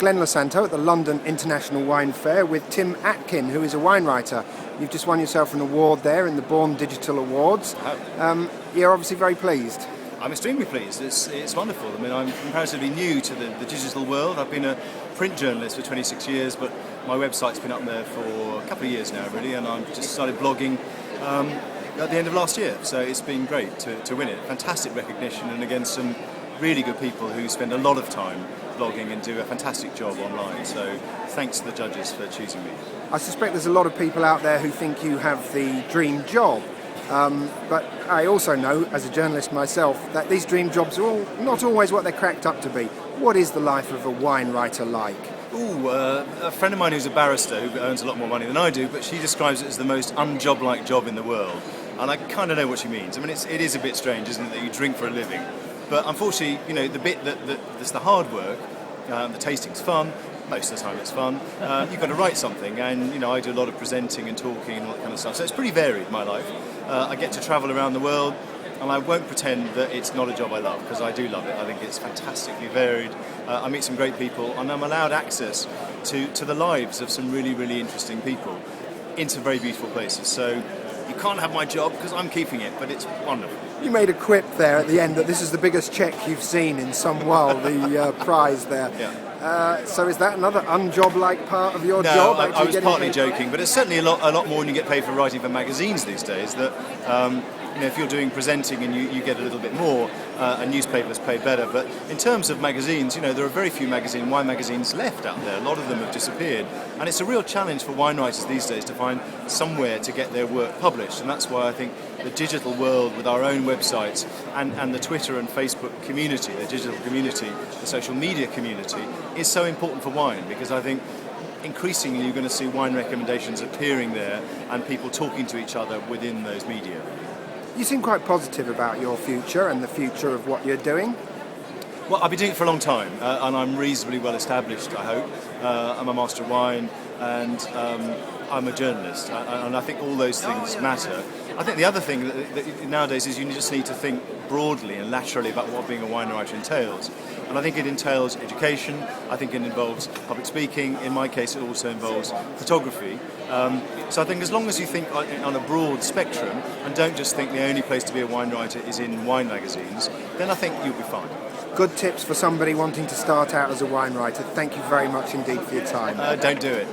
Glenn Losanto at the London International Wine Fair with Tim Atkin, who is a wine writer. You've just won yourself an award there in the Born Digital Awards. You're obviously very pleased. I'm extremely pleased. It's wonderful. I mean, I'm comparatively new to the digital world. I've been a print journalist for 26 years, but my website's been up there for a couple of years now, really, and I've just started blogging at the end of last year. So it's been great to win it. Fantastic recognition, and again, some really good people who spend a lot of time blogging and do a fantastic job online. So thanks to the judges for choosing me. I suspect there's a lot of people out there who think you have the dream job. But I also know, as a journalist myself, that these dream jobs are not always what they're cracked up to be. What is the life of a wine writer like? A friend of mine who's a barrister who earns a lot more money than I do, but she describes it as the most unjob-like job in the world. And I kind of know what she means. I mean, it is a bit strange, isn't it, that you drink for a living? But unfortunately, you know, the bit that's the hard work, the tasting's fun. Most of the time it's fun. You've got to write something, and you know, I do a lot of presenting and talking and all that kind of stuff. So it's pretty varied, my life. I get to travel around the world, and I won't pretend that it's not a job I love, because I do love it. I think it's fantastically varied. I meet some great people, and I'm allowed access to the lives of some really, really interesting people into very beautiful places. So you can't have my job because I'm keeping it, but it's wonderful. You made a quip there at the end that this is the biggest cheque you've seen in some while, the prize there. Yeah. So is that another unjob-like part of your job? No, I was partly joking, but it's certainly a lot more when you get paid for writing for magazines these days. That you know, if you're doing presenting and you get a little bit more, and newspapers pay better. But in terms of magazines, you know, there are very few wine magazines left out there. A lot of them have disappeared, and it's a real challenge for wine writers these days to find somewhere to get their work published. And that's why I think the digital world, with our own websites and the Twitter and Facebook community, the digital community, the social media community, is so important for wine, because I think increasingly you're going to see wine recommendations appearing there and people talking to each other within those media. You seem quite positive about your future and the future of what you're doing. Well, I've been doing it for a long time, and I'm reasonably well established, I hope. I'm a master of wine, and I'm a journalist, and I think all those things matter. I think the other thing that nowadays is you just need to think broadly and laterally about what being a wine writer entails. And I think it entails education, I think it involves public speaking, in my case it also involves photography. So I think as long as you think on a broad spectrum and don't just think the only place to be a wine writer is in wine magazines, then I think you'll be fine. Good tips for somebody wanting to start out as a wine writer. Thank you very much indeed for your time. Don't do it.